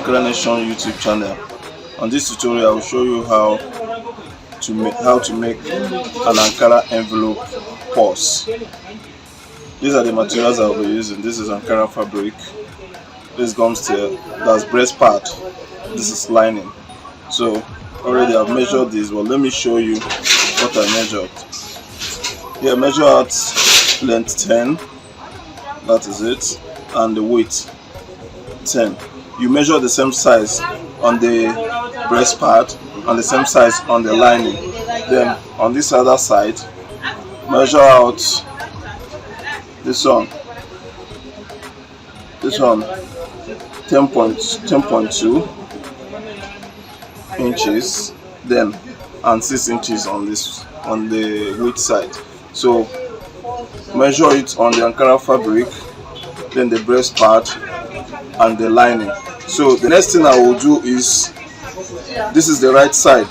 Myankaranation YouTube channel. On this tutorial I will show you how to make an Ankara envelope purse. These are the materials I will be using. This is Ankara fabric, this gum tail, that's breast part, this is lining. So already I've measured this, but let me show you what I measured. Here, measure out length 10, that is it, and the weight 10. You measure the same size on the breast part and the same size on the lining. Then on this other side, measure out this one 10.2 inches, then and 6 inches on the width side. So measure it on the Ankara fabric, then the breast part and the lining. So the next thing I will do is, this is the right side,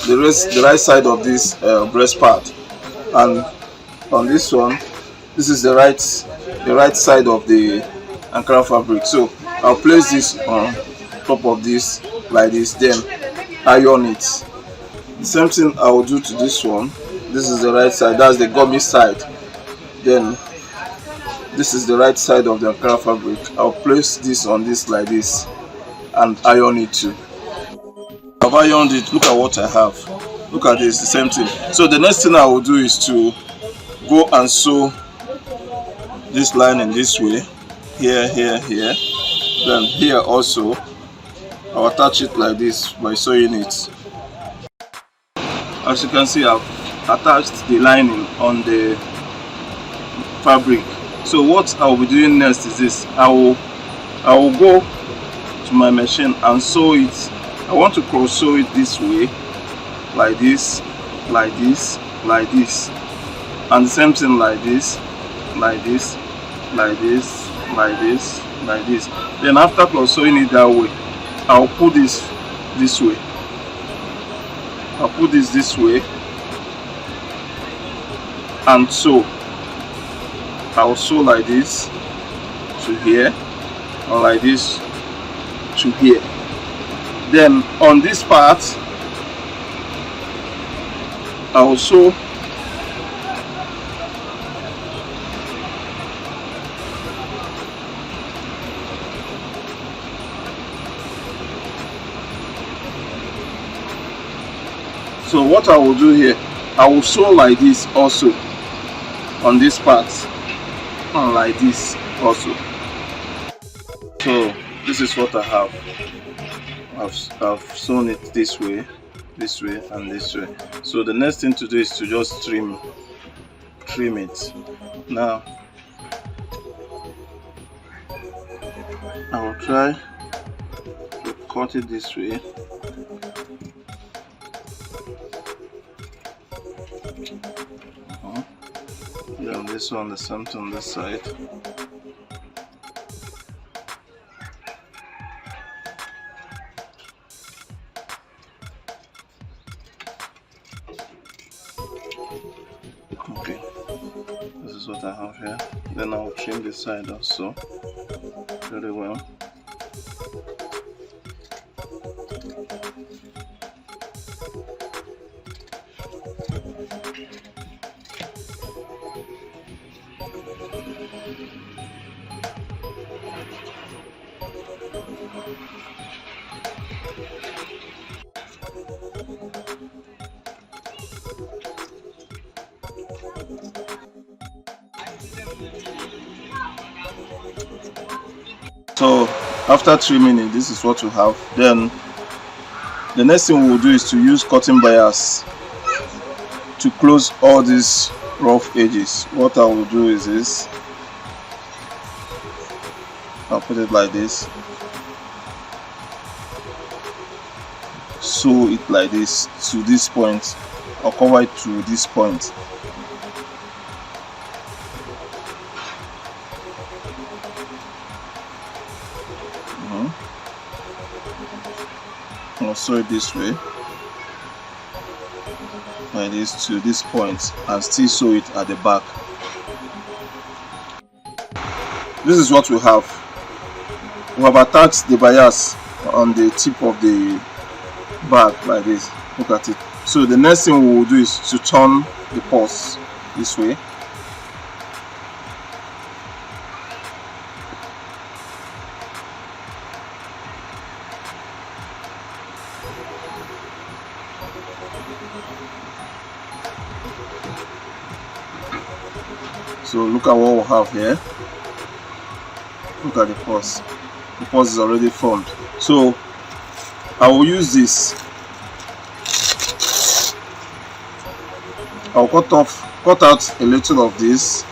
the right side of this breast part, and on this one, this is the right side of the Ankara fabric. So I'll place this on top of this like this, then iron it. The same thing I will do to this one. This is the right side, that's the gummy side. Then this is the right side of the Ankara fabric. I'll place this on this like this and iron it too. I've ironed it. Look at what I have. Look at this, the same thing. So the next thing I will do is to go and sew this lining this way, here, then here also. I'll attach it like this by sewing it. As you can see, I've attached the lining on the fabric. So what I will be doing next is this. I will go to my machine and sew it. I want to cross sew it this way, like this, like this, like this, and the same thing like this, like this, like this, like this, like this. Then after cross sewing it that way, I'll put this way. I'll put this way and sew. I'll sew like this to here, and like this to here. Then on this part, I will sew so what I will do here, I will sew like this also on this part, and like this also. So this is what I have. I've sewn it this way, and this way. So the next thing to do is to just trim it. Now I will try to cut it this way. Then this one, the same thing on this side. Okay, this is what I have here. Then I'll trim this side also very well. So after trimming it, this is what we have. Then the next thing we will do is to use cutting bias to close all these rough edges. What I will do is this. I'll put it like this, sew it like this to this point. I'll cover it to this point. I'll sew it this way, like this to this point, and still sew it at the back. This is what we have. We have attached the bias on the tip of the bag like this. Look at it. So the next thing we will do is to turn the purse this way. So look at what we have here. Look at the purse. The purse is already formed. So I will use this. I'll cut out a little of this.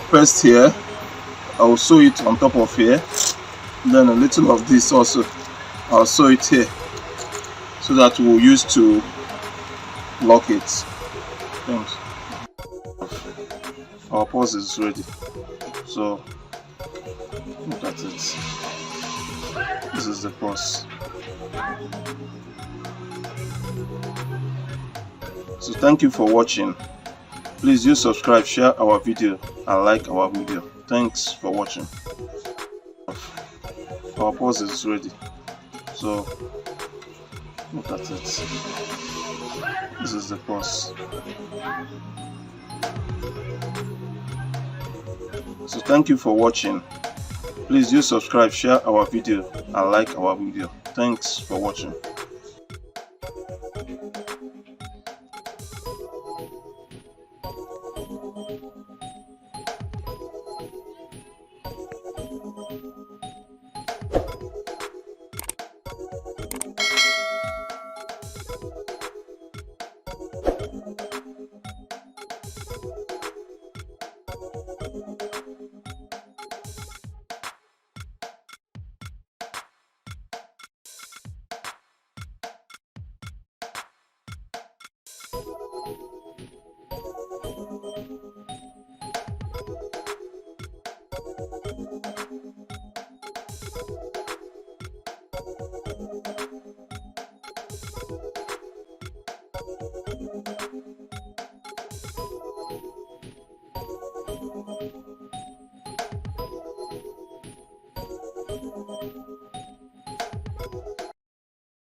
First here, I will sew it on top of here. Then a little of this also. I'll sew it here, so that we'll use to lock it. Thanks. Our purse is ready. So look at it. This is the purse. So thank you for watching. Please do subscribe, share our video and like our video. Thanks for watching. Our purse is ready. So look at it. This is the purse. So thank you for watching. Please do subscribe, share our video and like our video. Thanks for watching.